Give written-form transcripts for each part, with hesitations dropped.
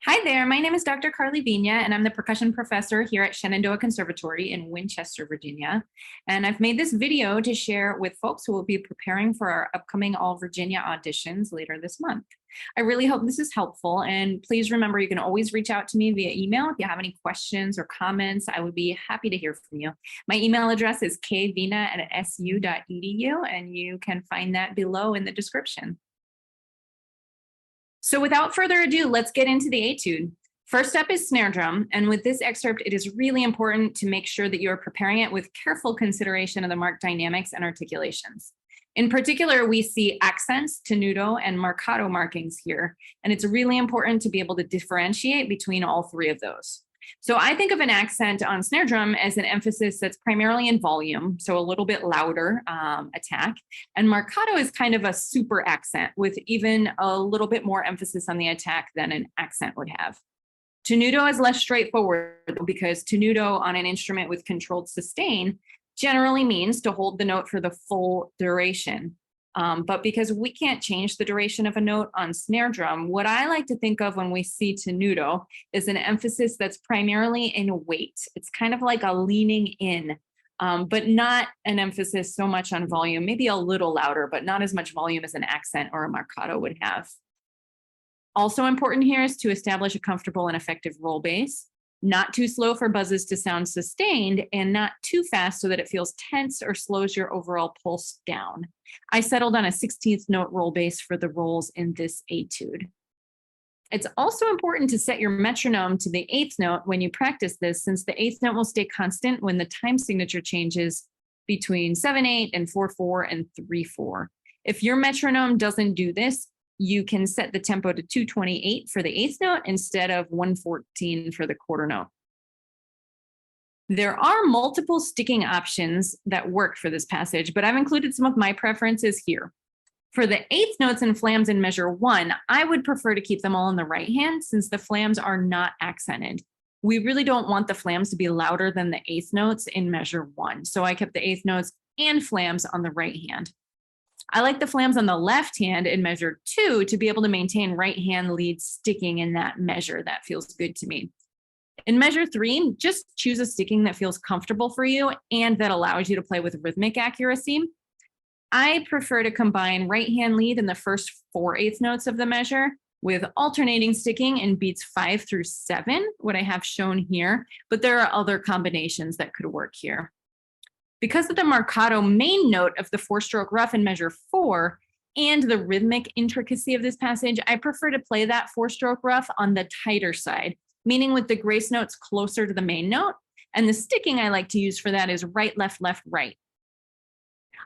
Hi there, my name is Dr. Karlyn Viña, and I'm the percussion professor here at Shenandoah Conservatory in Winchester, Virginia. And I've made this video to share with folks who will be preparing for our upcoming All Virginia auditions later this month. I really hope this is helpful, and please remember you can always reach out to me via email if you have any questions or comments. I would be happy to hear from you. My email address is kvina@su.edu, and you can find that below in the description. So without further ado, let's get into the etude. First up is snare drum, and with this excerpt, it is really important to make sure that you are preparing it with careful consideration of the mark dynamics and articulations. In particular, we see accents, tenuto, and marcato markings here, and it's really important to be able to differentiate between all three of those. So I think of an accent on snare drum as an emphasis that's primarily in volume, so a little bit louder attack. And marcato is kind of a super accent with even a little bit more emphasis on the attack than an accent would have. Tenuto is less straightforward because tenuto on an instrument with controlled sustain generally means to hold the note for the full duration. But because we can't change the duration of a note on snare drum, what I like to think of when we see tenuto is an emphasis that's primarily in weight. It's kind of like a leaning in, but not an emphasis so much on volume, maybe a little louder, but not as much volume as an accent or a marcato would have. Also important here is to establish a comfortable and effective roll base. Not too slow for buzzes to sound sustained, and not too fast so that it feels tense or slows your overall pulse down. I settled on a 16th note roll base for the rolls in this etude. It's also important to set your metronome to the 8th note when you practice this, since the 8th note will stay constant when the time signature changes between 7/8 and 4/4 and 3/4. If your metronome doesn't do this, you can set the tempo to 228 for the 8th note instead of 114 for the quarter note. There are multiple sticking options that work for this passage, but I've included some of my preferences here. For the 8th notes and flams in measure 1, I would prefer to keep them all in the right hand since the flams are not accented. We really don't want the flams to be louder than the 8th notes in measure 1, so I kept the 8th notes and flams on the right hand. I like the flams on the left hand in measure 2 to be able to maintain right hand lead sticking in that measure. That feels good to me. In measure 3, just choose a sticking that feels comfortable for you and that allows you to play with rhythmic accuracy. I prefer to combine right hand lead in the first 4/8 notes of the measure with alternating sticking in beats 5 through 7, what I have shown here, but there are other combinations that could work here. Because of the marcato main note of the 4-stroke ruff in measure 4 and the rhythmic intricacy of this passage, I prefer to play that 4-stroke ruff on the tighter side, meaning with the grace notes closer to the main note. And the sticking I like to use for that is right, left, left, right.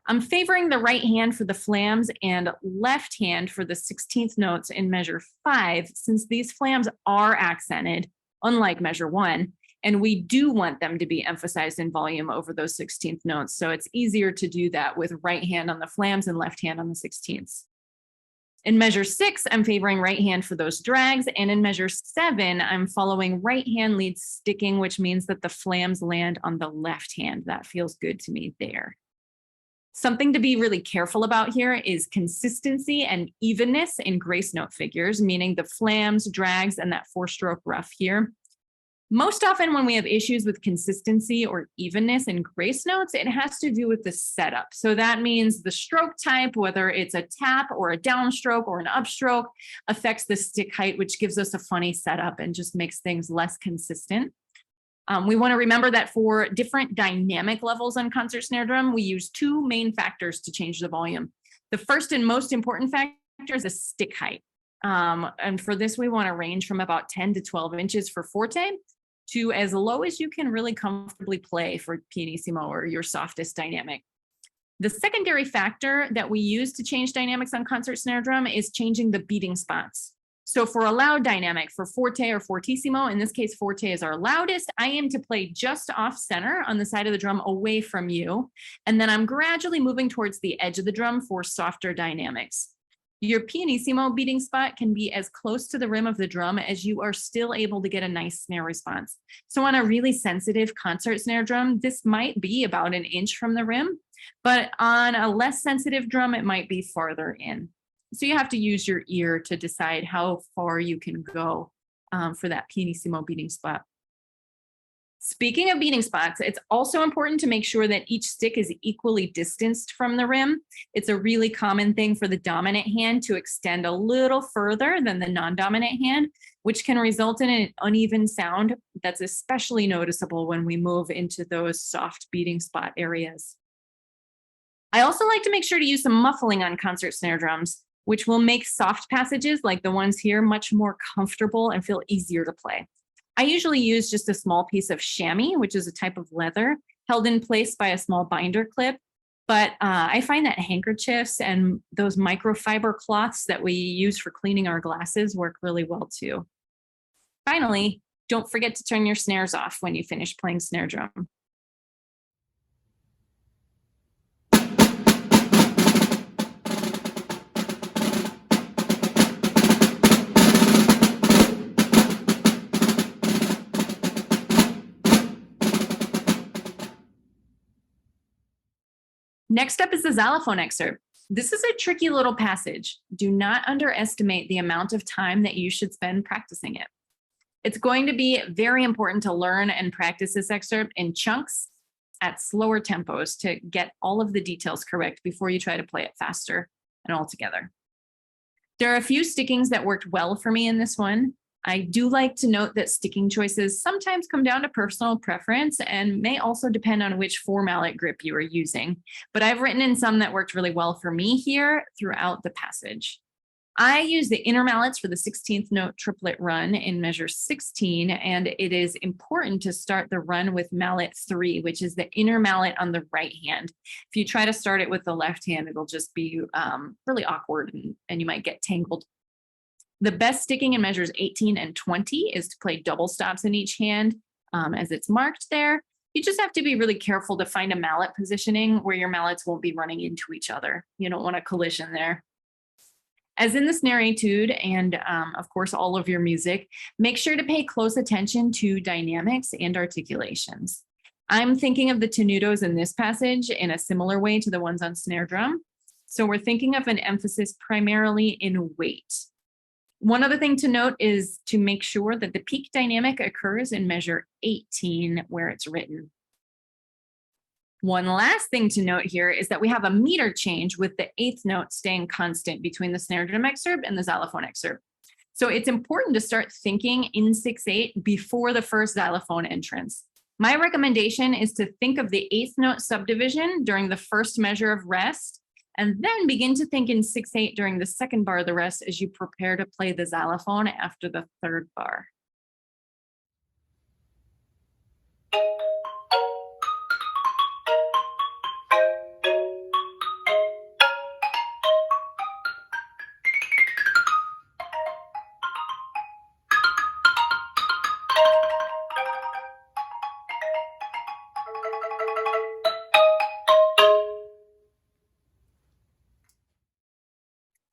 I'm favoring the right hand for the flams and left hand for the 16th notes in measure 5, since these flams are accented, unlike measure 1. And we do want them to be emphasized in volume over those 16th notes. So it's easier to do that with right hand on the flams and left hand on the 16ths. In measure 6, I'm favoring right hand for those drags. And in measure 7, I'm following right hand lead sticking, which means that the flams land on the left hand. That feels good to me there. Something to be really careful about here is consistency and evenness in grace note figures, meaning the flams, drags, and that 4-stroke ruff here. Most often when we have issues with consistency or evenness in grace notes, it has to do with the setup. So that means the stroke type, whether it's a tap or a downstroke or an upstroke, affects the stick height, which gives us a funny setup and just makes things less consistent. We want to remember that for different dynamic levels on concert snare drum, we use 2 main factors to change the volume. The first and most important factor is the stick height. And for this, we want to range from about 10 to 12 inches for forte to as low as you can really comfortably play for pianissimo or your softest dynamic. The secondary factor that we use to change dynamics on concert snare drum is changing the beating spots. So for a loud dynamic, for forte or fortissimo, in this case, forte is our loudest, I aim to play just off center on the side of the drum away from you. And then I'm gradually moving towards the edge of the drum for softer dynamics. Your pianissimo beating spot can be as close to the rim of the drum as you are still able to get a nice snare response. So on a really sensitive concert snare drum, this might be about 1 inch from the rim, but on a less sensitive drum, it might be farther in. So you have to use your ear to decide how far you can go for that pianissimo beating spot. Speaking of beating spots, it's also important to make sure that each stick is equally distanced from the rim. It's a really common thing for the dominant hand to extend a little further than the non-dominant hand, which can result in an uneven sound that's especially noticeable when we move into those soft beating spot areas. I also like to make sure to use some muffling on concert snare drums, which will make soft passages like the ones here much more comfortable and feel easier to play. I usually use just a small piece of chamois, which is a type of leather, held in place by a small binder clip. But I find that handkerchiefs and those microfiber cloths that we use for cleaning our glasses work really well too. Finally, don't forget to turn your snares off when you finish playing snare drum. Next up is the xylophone excerpt. This is a tricky little passage. Do not underestimate the amount of time that you should spend practicing it. It's going to be very important to learn and practice this excerpt in chunks at slower tempos to get all of the details correct before you try to play it faster and all together. There are a few stickings that worked well for me in this one. I do like to note that sticking choices sometimes come down to personal preference and may also depend on which 4-mallet grip you are using. But I've written in some that worked really well for me here throughout the passage. I use the inner mallets for the 16th note triplet run in measure 16, and it is important to start the run with mallet 3, which is the inner mallet on the right hand. If you try to start it with the left hand, it'll just be really awkward and you might get tangled. The best sticking in measures 18 and 20 is to play double stops in each hand as it's marked there. You just have to be really careful to find a mallet positioning where your mallets won't be running into each other. You don't want a collision there. As in the snare etude and of course all of your music, make sure to pay close attention to dynamics and articulations. I'm thinking of the tenutos in this passage in a similar way to the ones on snare drum. So we're thinking of an emphasis primarily in weight. One other thing to note is to make sure that the peak dynamic occurs in measure 18 where it's written. One last thing to note here is that we have a meter change with the 8th note staying constant between the snare drum excerpt and the xylophone excerpt. So it's important to start thinking in 6/8 before the first xylophone entrance. My recommendation is to think of the 8th note subdivision during the first measure of rest, and then begin to think in 6/8 during the second bar of the rest as you prepare to play the xylophone after the third bar.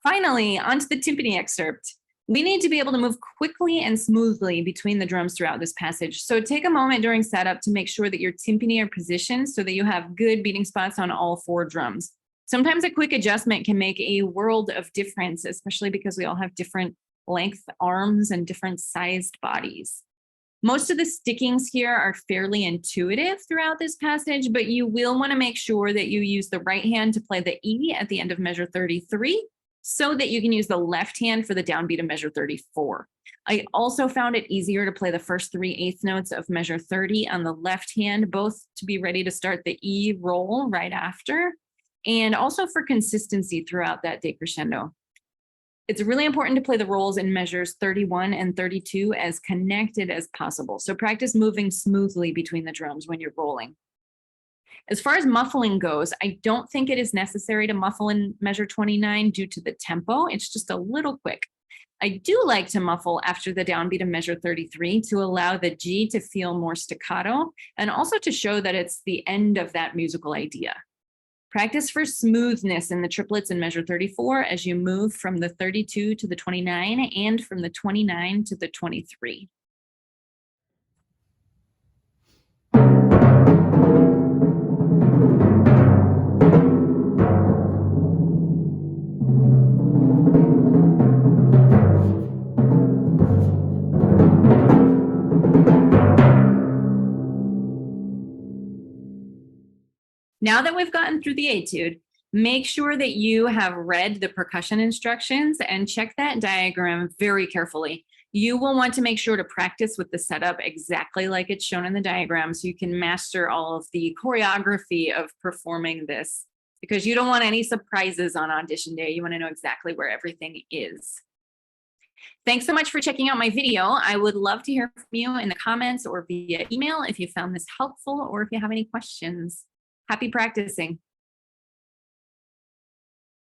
Finally, onto the timpani excerpt. We need to be able to move quickly and smoothly between the drums throughout this passage. So take a moment during setup to make sure that your timpani are positioned so that you have good beating spots on all 4 drums. Sometimes a quick adjustment can make a world of difference, especially because we all have different length arms and different sized bodies. Most of the stickings here are fairly intuitive throughout this passage, but you will want to make sure that you use the right hand to play the E at the end of measure 33, so that you can use the left hand for the downbeat of measure 34. I also found it easier to play the first 3/8 notes of measure 30 on the left hand, both to be ready to start the E roll right after, and also for consistency throughout that decrescendo. It's really important to play the rolls in measures 31 and 32 as connected as possible. So practice moving smoothly between the drums when you're rolling. As far as muffling goes, I don't think it is necessary to muffle in measure 29 due to the tempo. It's just a little quick. I do like to muffle after the downbeat of measure 33 to allow the G to feel more staccato and also to show that it's the end of that musical idea. Practice for smoothness in the triplets in measure 34 as you move from the 32 to the 29 and from the 29 to the 23. Now that we've gotten through the etude, make sure that you have read the percussion instructions and check that diagram very carefully. You will want to make sure to practice with the setup exactly like it's shown in the diagram so you can master all of the choreography of performing this, because you don't want any surprises on audition day. You want to know exactly where everything is. Thanks so much for checking out my video. I would love to hear from you in the comments or via email if you found this helpful or if you have any questions. Happy practicing.